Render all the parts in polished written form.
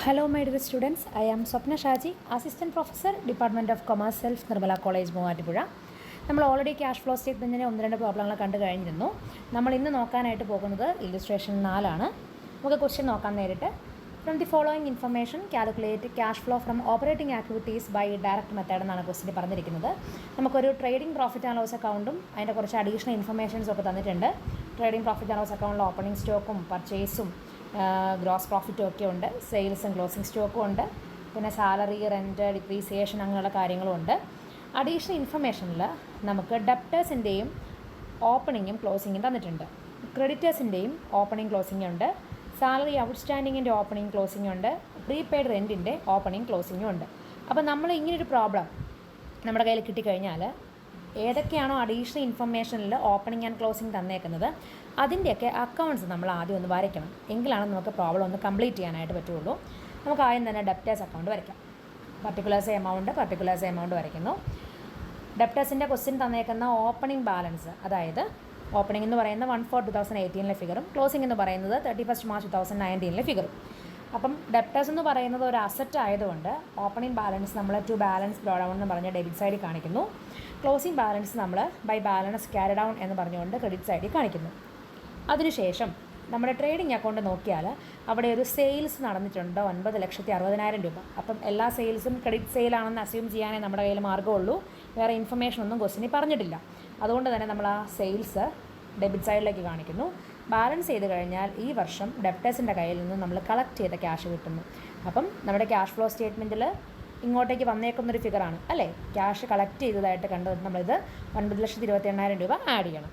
Hello my dear students, I am Swapna Shaji, Assistant Professor, Department of Commerce, Self, Nirmala College, Muvattupuzha. നമ്മൾ already cash flow സ്റ്റേറ്റ്മെൻറ്റിനെ ഒന്ന് രണ്ട് പ്രോബ്ലങ്ങൾ കണ്ടു കഴിഞ്ഞിരുന്നു. നമ്മൾ ഇന്ന് നോക്കാനായിട്ട് പോകുന്നത് ഇല്ലുസ്ട്രേഷൻ 4 ആണ്. നമുക്ക് ക്വസ്റ്റ്യൻ നോക്കാൻ നേരിട്ട്. From the following information calculate cash flow from operating activities by direct method എന്നാണ് ക്വസ്റ്റ്യൻ പറഞ്ഞിരിക്കുന്നത്. നമുക്കൊരു ട്രേഡിംഗ് പ്രോഫിറ്റ് ആൻഡ് ലോസ് അക്കൗണ്ടും അതിൻ്റെ കുറച്ച് അഡീഷണൽ ഇൻഫർമേഷൻസും ഒക്കെ തന്നിട്ടുണ്ട്. ട്രേഡിംഗ് പ്രോഫിറ്റ് ആൻഡ് ലോസ് അക്കൗണ്ടിൽ ഓപ്പണിംഗ് സ്റ്റോക്കും പർച്ചേസും ഗ്രോസ് പ്രോഫിറ്റും ഒക്കെ ഉണ്ട്, സെയിൽസും ക്ലോസിംഗ് സ്റ്റോക്കും ഉണ്ട്, പിന്നെ സാലറി, റെൻറ്റ്, ഡിപ്രീസിയേഷൻ അങ്ങനെയുള്ള കാര്യങ്ങളും ഉണ്ട്. അഡീഷണൽ ഇൻഫർമേഷനിൽ നമുക്ക് ഡെപ്റ്റേഴ്സിൻ്റെയും ഓപ്പണിങ്ങും ക്ലോസിങ്ങും തന്നിട്ടുണ്ട്. ക്രെഡിറ്റേഴ്സിൻ്റെയും ഓപ്പണിംഗ് ക്ലോസിംഗ് ഉണ്ട്, സാലറി ഔട്ട്സ്റ്റാൻഡിങ്ങിൻ്റെ ഓപ്പണിംഗ് ക്ലോസിംഗ് ഉണ്ട്, പ്രീപെയ്ഡ് റെൻറ്റിൻ്റെ ഓപ്പണിംഗ് ക്ലോസിങ്ങും ഉണ്ട്. അപ്പോൾ നമ്മൾ ഇങ്ങനൊരു പ്രോബ്ലം നമ്മുടെ കയ്യിൽ കിട്ടിക്കഴിഞ്ഞാൽ ഏതൊക്കെയാണോ അഡീഷണൽ ഇൻഫർമേഷനിൽ ഓപ്പണിംഗ് ആൻഡ് ക്ലോസിംഗ് തന്നേക്കുന്നത് അതിൻ്റെയൊക്കെ അക്കൗണ്ട്സ് നമ്മൾ ആദ്യം ഒന്ന് വരയ്ക്കണം. എങ്കിലാണ് നമുക്ക് പ്രോബ്ലം ഒന്ന് കംപ്ലീറ്റ് ചെയ്യാനായിട്ട് പറ്റുള്ളൂ. നമുക്ക് ആദ്യം തന്നെ ഡെപ്റ്റേഴ്സ് അക്കൗണ്ട് വരയ്ക്കാം. പർട്ടിക്കുലേഴ്സ് എമൗണ്ട് വരയ്ക്കുന്നു. ഡെപ്റ്റേഴ്സിൻ്റെ ക്വസ്റ്റ്യൻ തന്നേക്കുന്ന ഓപ്പണിംഗ് ബാലൻസ്, അതായത് ഓപ്പണിംഗ് എന്ന് പറയുന്നത് 1/4/2018 ഫിഗറും ക്ലോസിംഗ് എന്ന് പറയുന്നത് 31 March 2019 ഫിഗറും. അപ്പം ഡെപ്റ്റേഴ്സ് എന്ന് പറയുന്നത് ഒരു അസറ്റ് ആയതുകൊണ്ട് ഓപ്പണിംഗ് ബാലൻസ് നമ്മൾ ടു ബാലൻസ് ബ്രോ ഡൗൺ എന്ന് പറഞ്ഞ ഡെബിറ്റ് സൈഡിൽ കാണിക്കുന്നു. ക്ലോസിംഗ് ബാലൻസ് നമ്മൾ ബൈ ബാലൻസ് ക്യാരി ഡൗൺ എന്ന് പറഞ്ഞുകൊണ്ട് ക്രെഡിറ്റ് സൈഡിൽ കാണിക്കുന്നു. അതിനുശേഷം നമ്മുടെ ട്രേഡിംഗ് അക്കൗണ്ട് നോക്കിയാൽ അവിടെ ഒരു സെയിൽസ് നടന്നിട്ടുണ്ട് 9,60,000 രൂപ. അപ്പം എല്ലാ സെയിൽസും ക്രെഡിറ്റ് സെയിലാണെന്ന് അസ്യൂം ചെയ്യാനേ നമ്മുടെ കയ്യിൽ മാർഗ്ഗമുള്ളൂ. വേറെ ഇൻഫർമേഷൻ ഒന്നും ക്വസ്റ്റിനിൽ പറഞ്ഞിട്ടില്ല. അതുകൊണ്ട് തന്നെ നമ്മൾ ആ സെയിൽസ് ഡെബിറ്റ് സൈഡിലേക്ക് കാണിക്കുന്നു. ബാലൻസ് ചെയ്ത് കഴിഞ്ഞാൽ ഈ വർഷം ഡെപ്റ്റേഴ്സിൻ്റെ കയ്യിൽ നിന്ന് നമ്മൾ കളക്ട് ചെയ്ത ക്യാഷ് കിട്ടുന്നു. അപ്പം നമ്മുടെ ക്യാഷ് ഫ്ലോ സ്റ്റേറ്റ്മെൻറ്റിൽ ഇങ്ങോട്ടേക്ക് വന്നേക്കുന്നൊരു ഫിഗറാണ് അല്ലേ, ക്യാഷ് കളക്ട് ചെയ്തതായിട്ട് കണ്ടത് നമ്മളിത് 9,28,000 രൂപ ആഡ് ചെയ്യണം.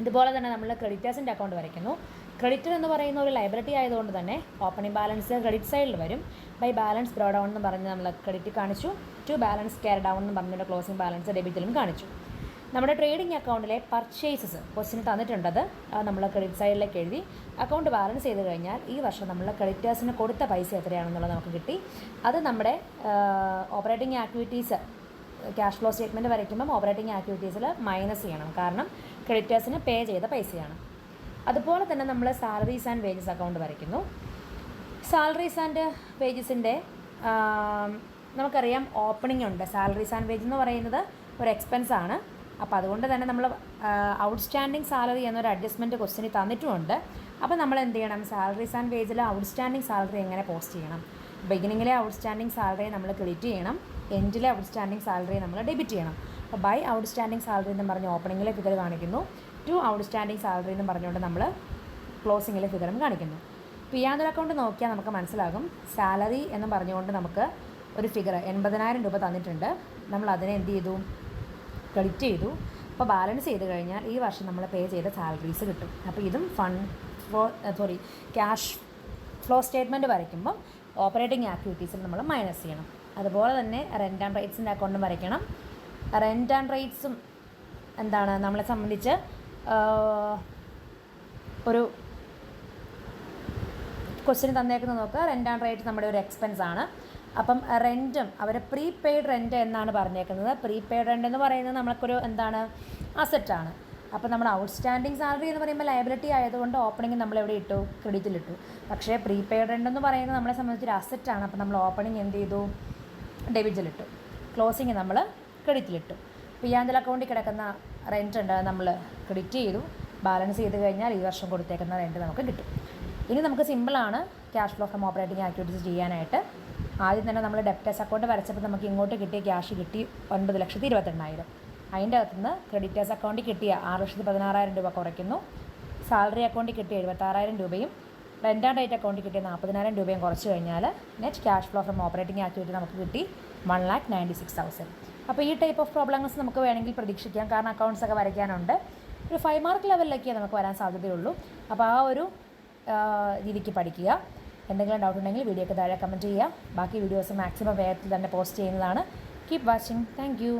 ഇതുപോലെ തന്നെ നമ്മൾ ക്രെഡിറ്റേഴ്സിൻ്റെ അക്കൗണ്ട് വരയ്ക്കുന്നു. ക്രെഡിറ്റർ എന്ന് പറയുന്ന ഒരു ലൈബിലിറ്റി ആയതുകൊണ്ട് തന്നെ ഓപ്പണിംഗ് ബാലൻസ് ക്രെഡിറ്റ് സൈഡിൽ വരും. ബൈ ബാലൻസ് ബ്രോ ഡൗൺ എന്ന് പറഞ്ഞ് നമ്മൾ ക്രെഡിറ്റ് കാണിച്ചു. ടു ബാലൻസ് ക്യാരി ഡൗൺ എന്ന് പറഞ്ഞിട്ട് ക്ലോസിംഗ് ബാലൻസ് ഡെബിറ്റിലും കാണിച്ചു. നമ്മുടെ ട്രേഡിംഗ് അക്കൗണ്ടിലെ പർച്ചേസസ് ക്വസ്റ്റിന് തന്നിട്ടുണ്ടത് നമ്മൾ ക്രെഡിറ്റ് സൈഡിലേക്ക് എഴുതി. അക്കൗണ്ട് ബാലൻസ് ചെയ്ത് കഴിഞ്ഞാൽ ഈ വർഷം നമ്മൾ ക്രെഡിറ്റേഴ്സിന് കൊടുത്ത പൈസ എത്രയാണെന്നുള്ളത് നമുക്ക് കിട്ടി. അത് നമ്മുടെ operating activities cash flow statement വരയ്ക്കുമ്പം ഓപ്പറേറ്റിംഗ് ആക്ടിവിറ്റീസിൽ മൈനസ് ചെയ്യണം, കാരണം ക്രെഡിറ്റേഴ്സിന് പേ ചെയ്ത പൈസയാണ്. അതുപോലെ തന്നെ നമ്മൾ സാലറീസ് ആൻഡ് വേജസ് അക്കൗണ്ട് വരയ്ക്കുന്നു. സാലറീസ് ആൻഡ് വേജസിൻ്റെ നമുക്കറിയാം ഓപ്പണിംഗ് ഉണ്ട്. സാലറീസ് ആൻഡ് വേജ് എന്ന് പറയുന്നത് ഒരു എക്സ്പെൻസാണ്. അപ്പോൾ അതുകൊണ്ട് തന്നെ നമ്മൾ ഔട്ട്സ്റ്റാൻഡിങ് സാലറി എന്നൊരു അഡ്ജസ്റ്റ്മെൻറ്റ് ക്വസ്റ്റിന് തന്നിട്ടുമുണ്ട്. അപ്പോൾ നമ്മൾ എന്ത് ചെയ്യണം, സാലറീസ് ആൻഡ് വേജിൽ ഔട്ട്സ്റ്റാൻഡിങ് സാലറി എങ്ങനെ പോസ്റ്റ് ചെയ്യണം. ബിഗിനിങ്ങിലെ ഔട്ട്സ്റ്റാൻഡിങ് സാലറി നമ്മൾ ക്രെഡിറ്റ് ചെയ്യണം, എൻഡിലെ ഔട്ട്സ്റ്റാൻഡിങ് സാലറി നമ്മൾ ഡെബിറ്റ് ചെയ്യണം. അപ്പോൾ ബൈ ഔട്ട്സ്റ്റാൻഡിങ് സാലറി എന്ന് പറഞ്ഞ് ഓപ്പണിങ്ങിലെ ഫിഗർ കാണിക്കുന്നു. ടു ഔട്ട്സ്റ്റാൻഡിങ് സാലറി എന്ന് പറഞ്ഞുകൊണ്ട് നമ്മൾ ക്ലോസിങ്ങിലെ ഫിഗറും കാണിക്കുന്നു. പിയാന്തർ അക്കൗണ്ട് നോക്കിയാൽ നമുക്ക് മനസ്സിലാകും. സാലറി എന്ന് പറഞ്ഞുകൊണ്ട് നമുക്ക് ഒരു ഫിഗർ 80,000 രൂപ തന്നിട്ടുണ്ട്. നമ്മൾ അതിനെ എന്ത് ചെയ്തു, ക്രെഡിറ്റ് ചെയ്തു. അപ്പോൾ ബാലൻസ് ചെയ്ത് കഴിഞ്ഞാൽ ഈ വർഷം നമ്മൾ പേ ചെയ്ത സാലറീസ് കിട്ടും. അപ്പോൾ ഇതും ക്യാഷ് ഫ്ലോ സ്റ്റേറ്റ്മെൻറ്റ് വരയ്ക്കുമ്പം ഓപ്പറേറ്റിംഗ് ആക്ടിവിറ്റീസിൽ നമ്മൾ മൈനസ് ചെയ്യണം. അതുപോലെ തന്നെ റെൻറ്റ് ആൻഡ് റേറ്റ്സിൻ്റെ അക്കൗണ്ടും വരയ്ക്കണം. റെൻറ്റ് ആൻഡ് റേറ്റ്സും എന്താണ് നമ്മളെ സംബന്ധിച്ച് ഒരു ക്വസ്റ്റ്യൻ തന്നേക്കുന്നത് നോക്കുക. റെൻറ്റ് ആൻഡ് റേറ്റ്സ് നമ്മുടെ ഒരു എക്സ്പെൻസ് ആണ്. അപ്പം റെൻറ്റും അവർ പ്രീപെയ്ഡ് റെൻറ്റ് എന്നാണ് പറഞ്ഞേക്കുന്നത്. പ്രീപെയ്ഡ് റെൻറ്റ് എന്ന് പറയുന്നത് നമ്മൾക്കൊരു എന്താണ് അസറ്റാണ്. അപ്പോൾ നമ്മൾ ഔട്ട്സ്റ്റാൻഡിങ് സാലറി എന്ന് പറയുമ്പോൾ ലയബിലിറ്റി ആയതുകൊണ്ട് ഓപ്പണിംഗ് നമ്മളെവിടെ ഇട്ടു, ക്രെഡിറ്റിലിട്ടു. പക്ഷേ പ്രീപെയ്ഡ് റെൻറ്റ് എന്ന് പറയുന്നത് നമ്മളെ സംബന്ധിച്ചൊരു അസറ്റാണ്. അപ്പോൾ നമ്മൾ ഓപ്പണിംഗ് എന്ത് ചെയ്തു, ഡെബിറ്റിലിട്ടു. ക്ലോസിങ് നമ്മൾ ക്രെഡിറ്റിലിട്ടു. പിയാന്തൽ അക്കൗണ്ടിൽ കിടക്കുന്ന റെൻറ്റ് ഉണ്ട്, നമ്മൾ ക്രെഡിറ്റ് ചെയ്തു. ബാലൻസ് ചെയ്ത് കഴിഞ്ഞാൽ ഈ വർഷം കൊടുത്തേക്കുന്ന റെൻറ്റ് നമുക്ക് കിട്ടും. ഇനി നമുക്ക് സിമ്പിളാണ് cash flow from operating activities ചെയ്യാനായിട്ട്. ആദ്യം തന്നെ നമ്മൾ ഡെപ്റ്റേഴ്സ് അക്കൗണ്ട് വരച്ചപ്പോൾ നമുക്ക് ഇങ്ങോട്ട് കിട്ടിയ ക്യാഷ് കിട്ടി 9,28,000. അതിൻ്റെ അകത്തുനിന്ന് ക്രെഡിറ്റേഴ്സ് അക്കൗണ്ടിൽ കിട്ടിയ 6,16,000 രൂപ കുറയ്ക്കുന്നു. സാലറി അക്കൗണ്ടിൽ കിട്ടിയ 76,000 രൂപയും റെൻറ്റ് ആൻഡ് റേറ്റ് അക്കൗണ്ടിൽ കിട്ടിയ 40,000 രൂപയും കുറച്ച് കഴിഞ്ഞാൽ net cash flow from operating activity നമുക്ക് കിട്ടി 1,96,000. അപ്പോൾ ഈ ടൈപ്പ് ഓഫ് പ്രോബ്ലംസ് നമുക്ക് വേണമെങ്കിൽ പ്രതീക്ഷിക്കാം, കാരണം അക്കൗണ്ട്സ് ഒക്കെ വരയ്ക്കാനുണ്ട്. ഒരു 5 മാർക്ക് ലെവലിലേക്കേ നമുക്ക് വരാൻ സാധ്യതയുള്ളൂ. അപ്പോൾ ആ ഒരു രീതിക്ക് പഠിക്കുക. എന്തെങ്കിലും ഡൗട്ട് ഉണ്ടെങ്കിൽ വീഡിയോയ്ക്ക് താഴെ കമൻറ്റ് ചെയ്യുക. ബാക്കി വീഡിയോസ് മാക്സിമം വേഗത്തിൽ തന്നെ പോസ്റ്റ് ചെയ്യുന്നതാണ്. Keep watching. Thank you.